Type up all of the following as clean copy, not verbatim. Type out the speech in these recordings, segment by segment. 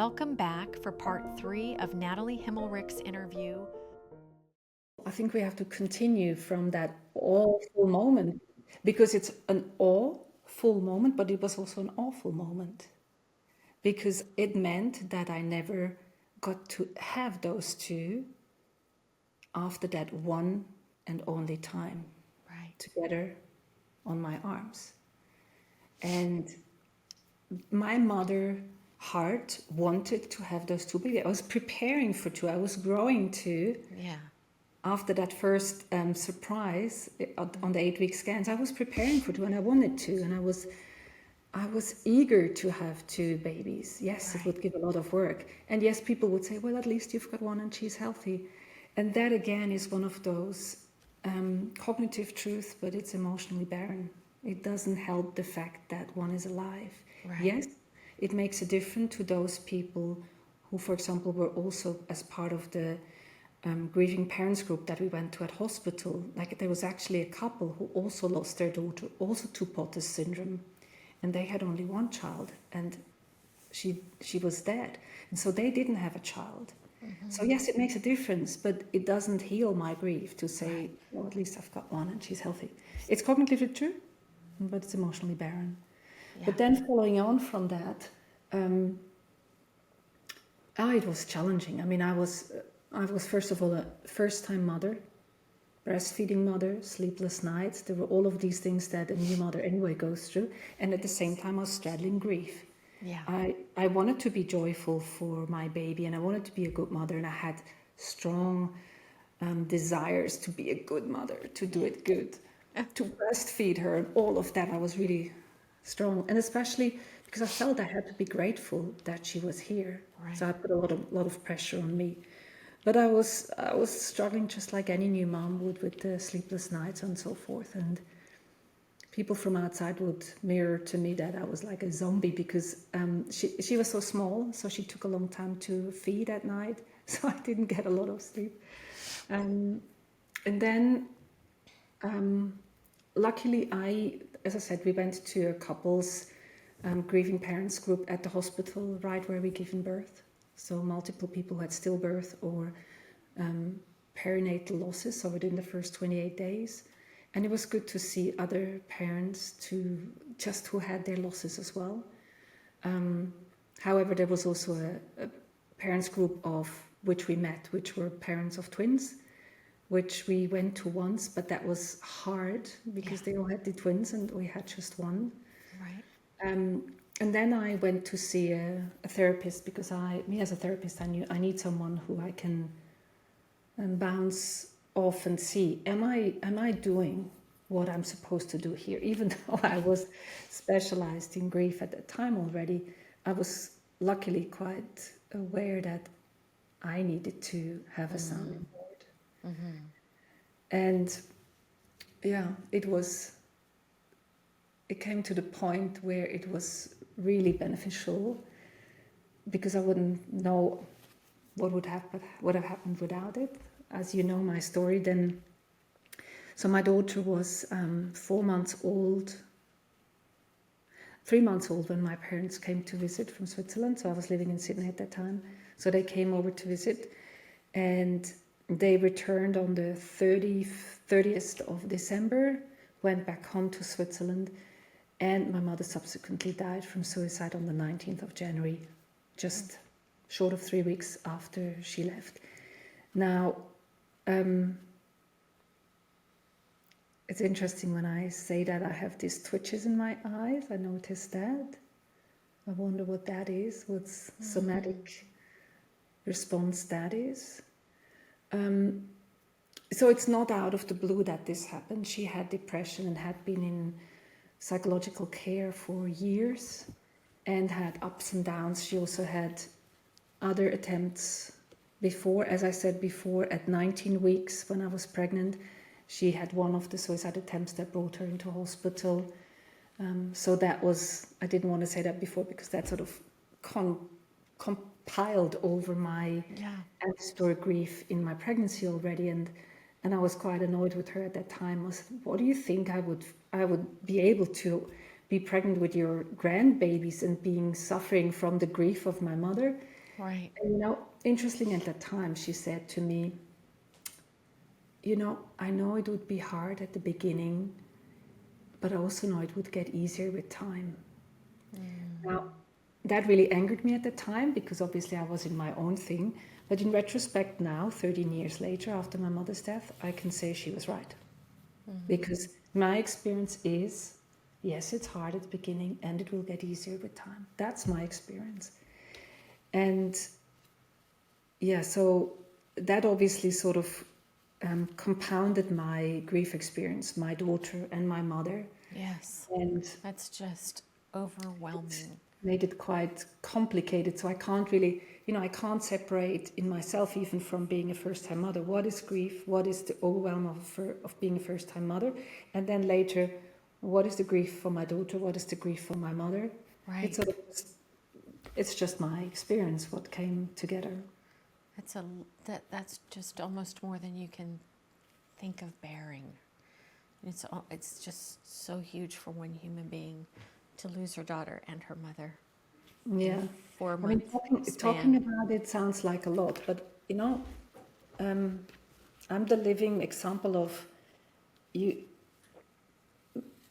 Welcome back for part 3 of Nathalie Himmelrich's interview. I think we have to continue from that awful moment, because it's an awful moment, but it was also an awful moment because it meant that I never got to have those two after that one and only time together on my arms. And my mother heart wanted to have those two babies. I was preparing for two. I was growing two. Yeah. After that first surprise on the 8-week scans, I was preparing for two, and I wanted two, and I was eager to have two babies. Yes, it would give a lot of work, and yes, people would say, well, at least you've got one and she's healthy. And that again is one of those cognitive truths, but it's emotionally barren. It doesn't help the fact that one is alive. Yes, it makes a difference to those people who, for example, were also as part of the grieving parents group that we went to at hospital. Like, there was actually a couple who also lost their daughter, also to Potter's syndrome, and they had only one child, and she was dead, and so they didn't have a child. So yes, it makes a difference, but it doesn't heal my grief to say, well, at least I've got one and she's healthy. It's cognitively true, but it's emotionally barren. But then following on from that, it was challenging. I mean, I was first of all a first-time mother, breastfeeding mother, sleepless nights. There were all of these things that a new mother anyway goes through. And at the same time, I was straddling grief. Yeah. I wanted to be joyful for my baby, and I wanted to be a good mother, and I had strong desires to be a good mother, to do it good, to breastfeed her, and all of that. I was really strong, and especially because I felt I had to be grateful that she was here. So I put a lot of pressure on me. But I was struggling just like any new mom would, with the sleepless nights and so forth. And people from outside would mirror to me that I was like a zombie, because she was so small, so she took a long time to feed at night, so I didn't get a lot of sleep. And then luckily, as I said, we went to a couple's grieving parents group at the hospital right where we given birth. So multiple people had stillbirth or perinatal losses, so within the first 28 days. And it was good to see other parents who had their losses as well. However, there was also a parents group of which we met, which were parents of twins, which we went to once, but that was hard because they all had the twins and we had just one. And then I went to see a therapist, because me as a therapist, I knew I need someone who I can bounce off and see, am I doing what I'm supposed to do here? Even though I was specialized in grief at that time already, I was luckily quite aware that I needed to have a sounding board. And yeah, it came to the point where it was really beneficial, because I wouldn't know what would have happened without it. As you know my story, then, so my daughter was 3 months old when my parents came to visit from Switzerland. So I was living in Sydney at that time. So they came over to visit, and they returned on the 30th of December, went back home to Switzerland, and my mother subsequently died from suicide on the 19th of January, just short of 3 weeks after she left. Now, it's interesting when I say that I have these twitches in my eyes. I noticed that. I wonder what that is, what somatic response that is. So it's not out of the blue that this happened. She had depression and had been in psychological care for years and had ups and downs. She also had other attempts before. As I said before, at 19 weeks when I was pregnant, she had one of the suicide attempts that brought her into hospital. So that was, I didn't want to say that before because that sort of compiled over my ancestral grief in my pregnancy already. And I was quite annoyed with her at that time. What do you think I would be able to be pregnant with your grandbabies and suffering from the grief of my mother? Right. And interestingly, at that time, she said to me, I know it would be hard at the beginning, but I also know it would get easier with time. Now, that really angered me at the time because obviously I was in my own thing. But in retrospect now, 13 years later, after my mother's death, I can say she was right. Because my experience is, yes, it's hard at the beginning and it will get easier with time. That's my experience. And yeah, so that obviously sort of compounded my grief experience, my daughter and my mother. Yes. And That's just overwhelming. made it quite complicated. So I can't really, I can't separate in myself even from being a first-time mother. What is grief? What is the overwhelm of being a first-time mother? And then later, what is the grief for my daughter? What is the grief for my mother? Right. It's just my experience, what came together. That's just almost more than you can think of bearing. It's just so huge for one human being to lose her daughter and her mother. Yeah. 4 I mean, months. talking about it sounds like a lot, but I'm the living example of you.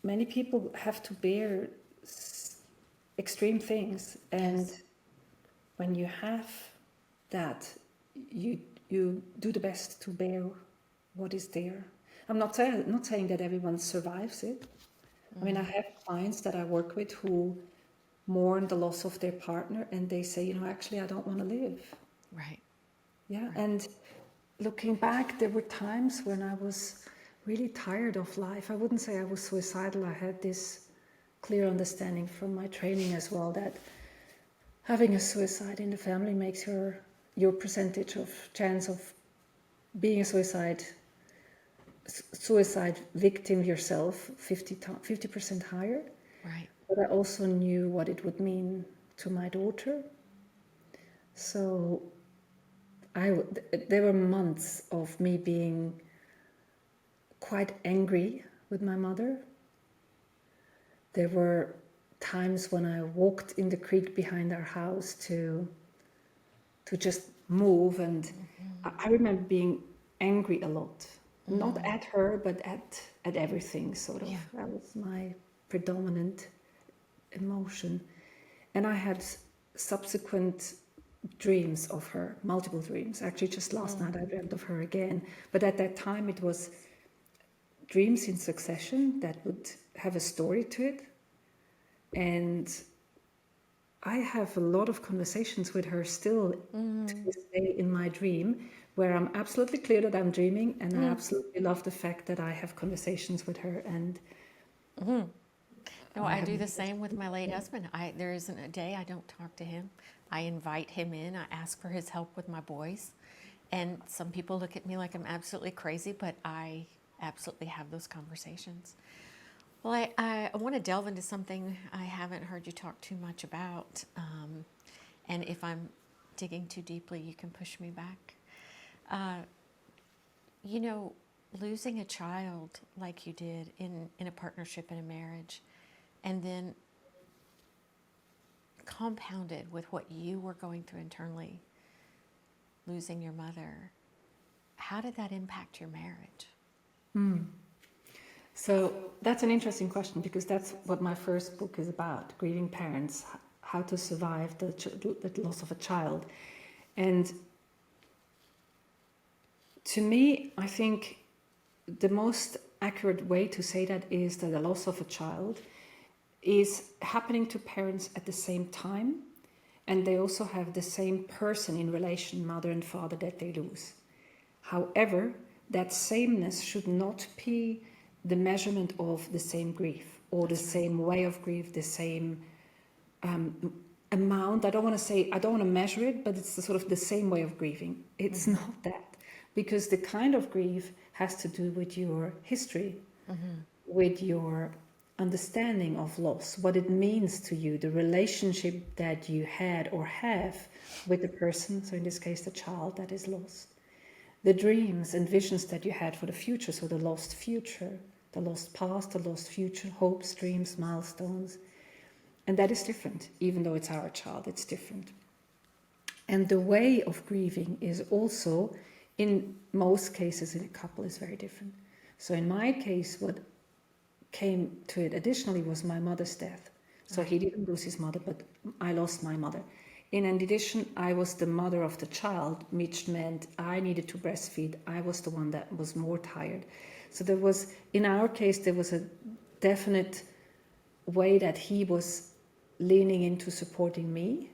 Many people have to bear extreme things, and Yes. when you have that, you do the best to bear what is there. I'm not saying that everyone survives it. I mean, I have clients that I work with who mourn the loss of their partner, and they say, actually, I don't want to live. Right. Yeah, Right. and looking back, there were times when I was really tired of life. I wouldn't say I was suicidal. I had this clear understanding from my training as well that having a suicide in the family makes your percentage of chance of being a suicide victim yourself 50% higher. Right. But I also knew what it would mean to my daughter. So there were months of me being quite angry with my mother. There were times when I walked in the creek behind our house to just move, and I remember being angry a lot. Not at her, but at everything, sort of. Yeah. That was my predominant emotion. And I had subsequent dreams of her, multiple dreams. Actually, just last night I dreamt of her again. But at that time, it was dreams in succession that would have a story to it. And I have a lot of conversations with her still to this day in my dream, where I'm absolutely clear that I'm dreaming, and I absolutely love the fact that I have conversations with her. And No, I do the same with my late husband. There isn't a day I don't talk to him. I invite him in. I ask for his help with my boys. And some people look at me like I'm absolutely crazy, but I absolutely have those conversations. Well, I want to delve into something I haven't heard you talk too much about. And if I'm digging too deeply, you can push me back. Losing a child like you did in a partnership, in a marriage, and then compounded with what you were going through internally, losing your mother, how did that impact your marriage? so that's an interesting question, because that's what my first book is about, Grieving Parents, how to survive the loss of a child. And to me, I think the most accurate way to say that is that the loss of a child is happening to parents at the same time, and they also have the same person in relation, mother and father, that they lose. However, that sameness should not be the measurement of the same grief, or the same way of grief, the same amount. I don't want to measure it, but it's sort of the same way of grieving. It's not that, because the kind of grief has to do with your history, with your understanding of loss, what it means to you, the relationship that you had or have with the person, so in this case the child that is lost, the dreams and visions that you had for the future, so the lost future, the lost past, the lost future, hopes, dreams, milestones. And that is different. Even though it's our child, it's different. And the way of grieving is also, in most cases in a couple, is very different. So in my case, what came to it additionally was my mother's death. So he didn't lose his mother, but I lost my mother. In addition, I was the mother of the child, which meant I needed to breastfeed. I was the one that was more tired. So there was, in our case, there was a definite way that he was leaning into supporting me.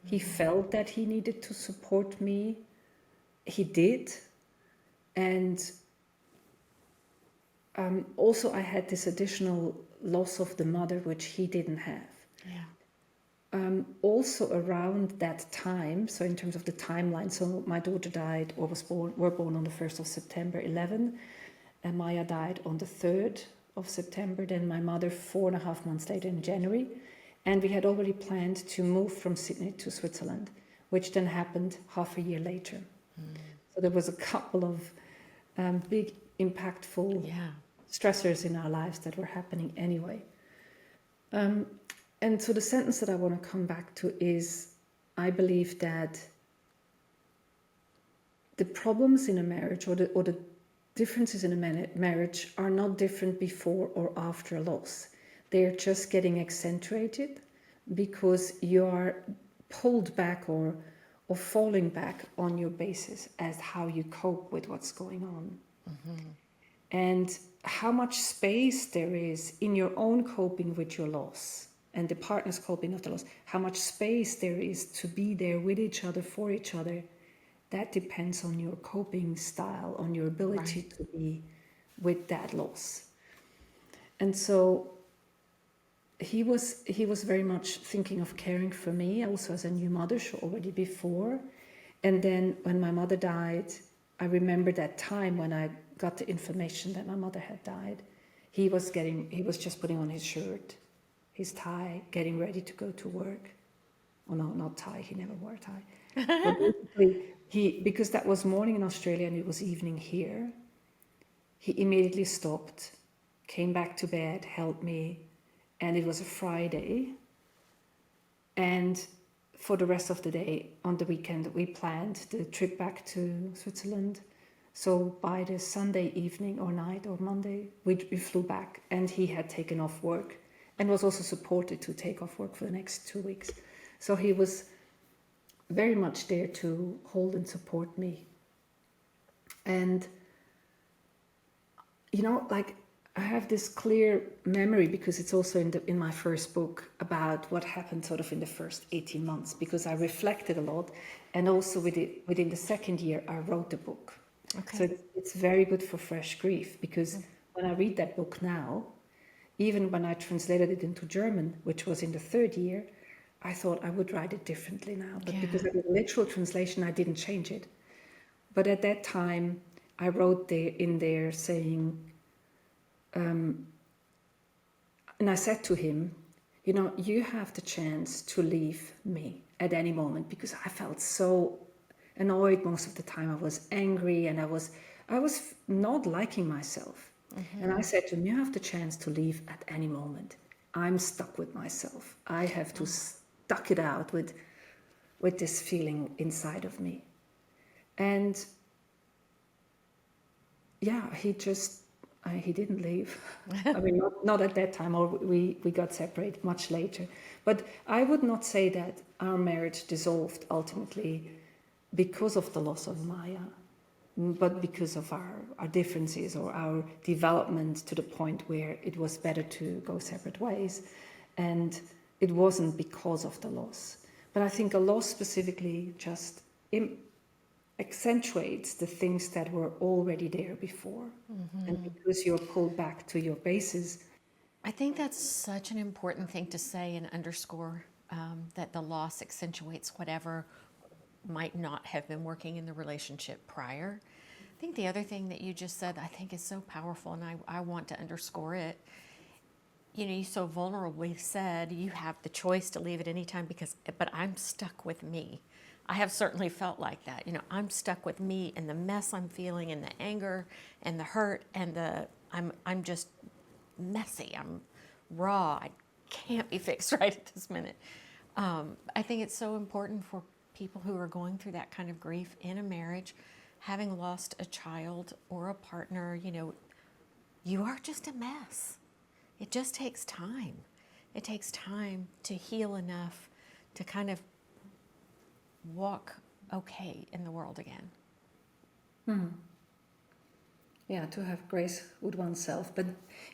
He felt that he needed to support me. He did. And also I had this additional loss of the mother, which he didn't have. Yeah. Also around that time, so in terms of the timeline, so my daughter died or were born on the 1st of September 11, and Maya died on the 3rd of September, then my mother 4.5 months later in January, and we had already planned to move from Sydney to Switzerland, which then happened half a year later. So there was a couple of big impactful stressors in our lives that were happening anyway. And so the sentence that I want to come back to is, I believe that the problems in a marriage or the differences in a marriage are not different before or after a loss. They're just getting accentuated because you are pulled back or falling back on your basis as how you cope with what's going on. And how much space there is in your own coping with your loss and the partner's coping of the loss, how much space there is to be there with each other, for each other, that depends on your coping style, on your ability to be with that loss. And so he was very much thinking of caring for me, also as a new mother, already before. And then when my mother died, I remember that time when I got the information that my mother had died. He was just putting on his shirt, his tie, getting ready to go to work. Oh no, not tie, he never wore a tie. But basically, because that was morning in Australia and it was evening here, he immediately stopped, came back to bed, helped me, and it was a Friday. And for the rest of the day, on the weekend, we planned the trip back to Switzerland. So by the Sunday evening or night or Monday, we flew back, and he had taken off work and was also supported to take off work for the next 2 weeks. So he was very much there to hold and support me. And, like, I have this clear memory, because it's also in my first book, about what happened sort of in the first 18 months, because I reflected a lot, and also within the second year I wrote the book. Okay. So it's very good for fresh grief, because when I read that book now, even when I translated it into German, which was in the third year, I thought I would write it differently now. But because I did a literal translation, I didn't change it. But at that time, I wrote in there saying, and I said to him, you have the chance to leave me at any moment, because I felt so annoyed most of the time. I was angry, and I was not liking myself. And I said to him, you have the chance to leave at any moment. I'm stuck with myself. I have to stuck it out with this feeling inside of me. And he didn't leave. I mean, not at that time, or we got separated much later. But I would not say that our marriage dissolved ultimately because of the loss of Maya, but because of our differences or our development to the point where it was better to go separate ways. And it wasn't because of the loss. But I think a loss specifically just accentuates the things that were already there before. And because you're pulled back to your bases. I think that's such an important thing to say and underscore, that the loss accentuates whatever might not have been working in the relationship prior. I think the other thing that you just said, I think, is so powerful, and I want to underscore it. You so vulnerably said you have the choice to leave at any time, but I'm stuck with me. I have certainly felt like that. I'm stuck with me and the mess I'm feeling, and the anger and the hurt, and I'm just messy. I'm raw. I can't be fixed right at this minute. I think it's so important for people who are going through that kind of grief in a marriage, having lost a child or a partner, you know, you are just a mess. It just takes time. It takes time to heal enough to kind of walk okay in the world again. Yeah, to have grace with oneself. But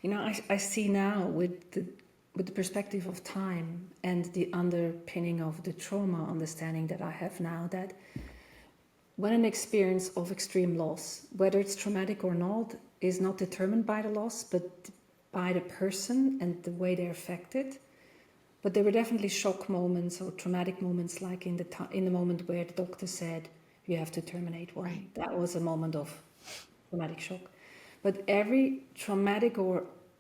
you know, I see now with the perspective of time and the underpinning of the trauma understanding that I have now, that when an experience of extreme loss, whether it's traumatic or not, is not determined by the loss, but by the person and the way they're affected. But there were definitely shock moments or traumatic moments, like in the moment where the doctor said, you have to terminate one. Right. That was a moment of traumatic shock. But every traumatic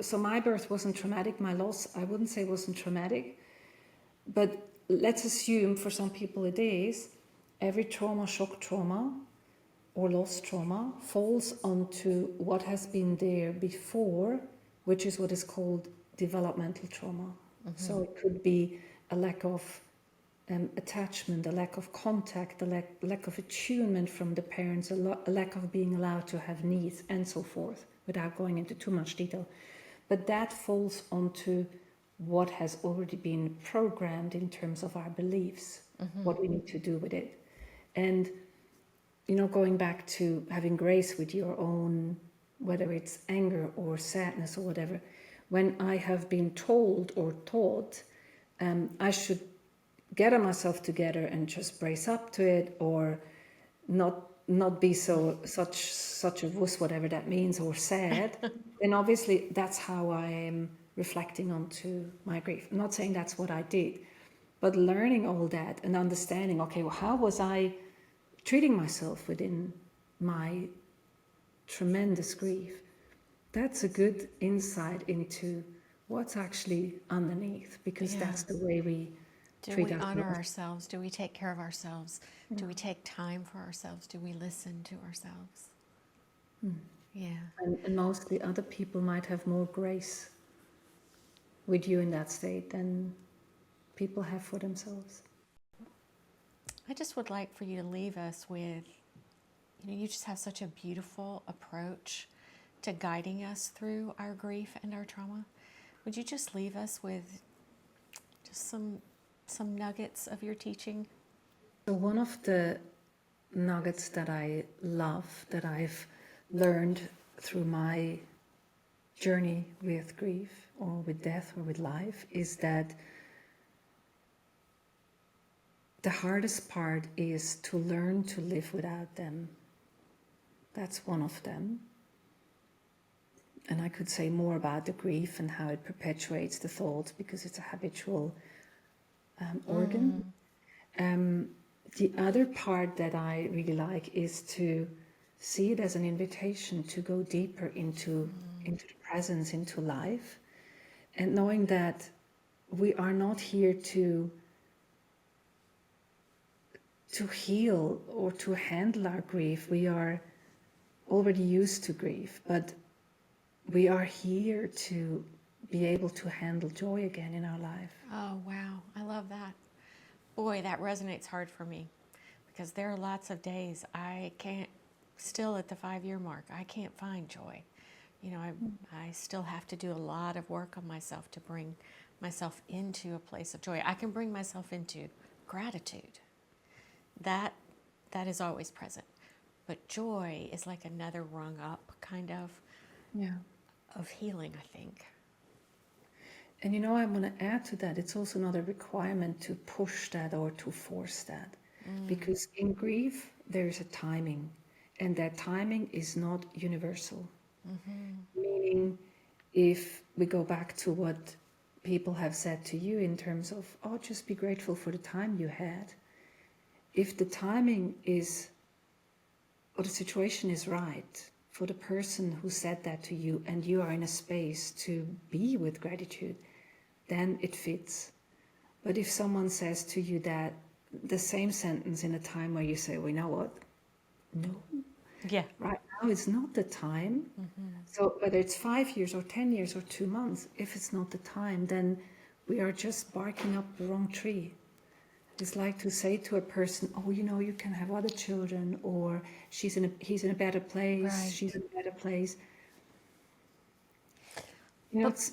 so my birth wasn't traumatic, my loss, I wouldn't say wasn't traumatic, but let's assume for some people it is. Every trauma, shock trauma or loss trauma falls onto what has been there before, which is what is called developmental trauma. So it could be a lack of attachment, a lack of contact, a lack of attunement from the parents, a lack of being allowed to have needs, and so forth, without going into too much detail. But that falls onto what has already been programmed in terms of our beliefs, what we need to do with it. And, you know, going back to having grace with your own, whether it's anger or sadness or whatever, when I have been told or taught I should gather myself together and just brace up to it, or not be such a wuss, whatever that means, or sad, then obviously that's how I am reflecting onto my grief. I'm not saying that's what I did, but learning all that and understanding, okay, well, how was I treating myself within my tremendous grief? That's a good insight into what's actually underneath, because that's the way we Do treat we honor ourselves. ourselves? Do we take care of ourselves? Do we take time for ourselves? Do we listen to ourselves? Yeah. And mostly other people might have more grace with you in that state than people have for themselves. I just would like for you to leave us with, you know, you just have such a beautiful approach to guiding us through our grief and our trauma. Would you just leave us with just some nuggets of your teaching? So one of the nuggets that I love, that I've learned through my journey with grief or with death or with life, is that the hardest part is to learn to live without them. That's one of them. And I could say more about the grief and how it perpetuates the thoughts, because it's a habitual organ. The other part that I really like is to see it as an invitation to go deeper into the presence, into life, and knowing that we are not here to heal or to handle our grief. We are already used to grief, but we are here to be able to handle joy again in our life. Oh, wow. I love that. Boy, that resonates hard for me, because there are lots of days I can't, still at the 5-year mark, I can't find joy. You know, I still have to do a lot of work on myself to bring myself into a place of joy. I can bring myself into gratitude. That is always present. But joy is like another rung up kind of healing, I think. And you know, I want to add to that, it's also not a requirement to push that or to force that. Because in grief, there's a timing, and that timing is not universal. Meaning, if we go back to what people have said to you in terms of, oh, just be grateful for the time you had. If the timing is, or the situation is right for the person who said that to you, and you are in a space to be with gratitude, then it fits. But if someone says to you that the same sentence in a time where you say, well, you know what? No. Yeah. Right now is not the time. So whether it's 5 years or 10 years or 2 months, if it's not the time, then we are just barking up the wrong tree. It's like to say to a person, oh, you know, you can have other children, or he's in a better place, Right. she's in a better place. You know, But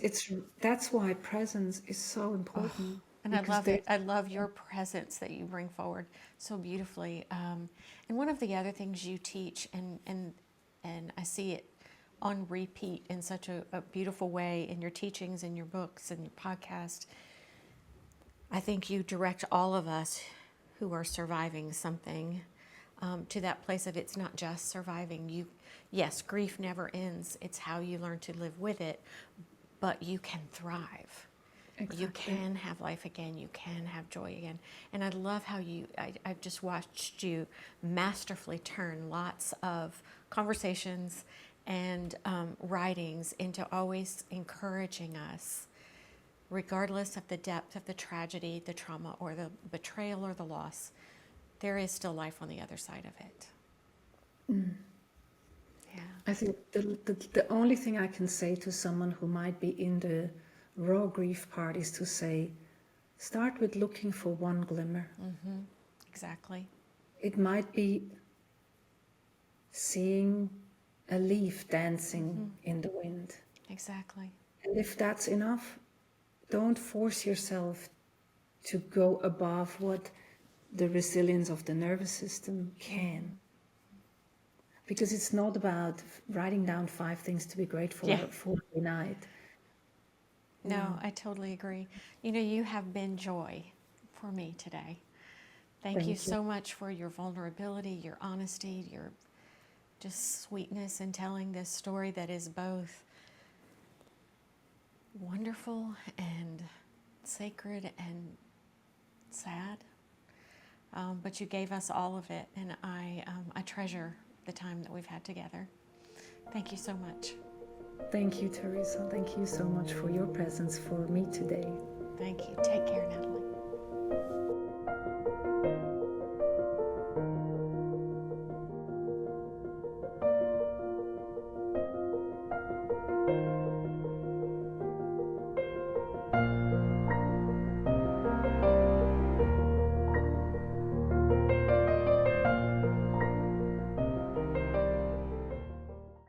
that's why presence is so important. and I Because love it. I love your presence that you bring forward so beautifully. And one of the other things you teach, and I see it on repeat in such a beautiful way in your teachings, in your books, and your podcast. I think you direct all of us who are surviving something to that place of it's not just surviving. Yes, grief never ends. It's how you learn to live with it, but you can thrive. Exactly. You can have life again. You can have joy again. And I love how I've just watched you masterfully turn lots of conversations and writings into always encouraging us, regardless of the depth of the tragedy, the trauma, or the betrayal or the loss, there is still life on the other side of it. Yeah. I think the only thing I can say to someone who might be in the raw grief part is to say, start with looking for one glimmer. Exactly. It might be seeing a leaf dancing in the wind. Exactly. And if that's enough, don't force yourself to go above what the resilience of the nervous system can. Because it's not about writing down 5 things to be grateful for every night. No, I totally agree. You know, you have been joy for me today. Thank you so much for your vulnerability, your honesty, your just sweetness in telling this story that is both wonderful and sacred and sad. But you gave us all of it, and I treasure the time that we've had together. Thank you so much. Thank you, Theresa. Thank you so much for your presence for me today. Thank you. Take care, Nathalie.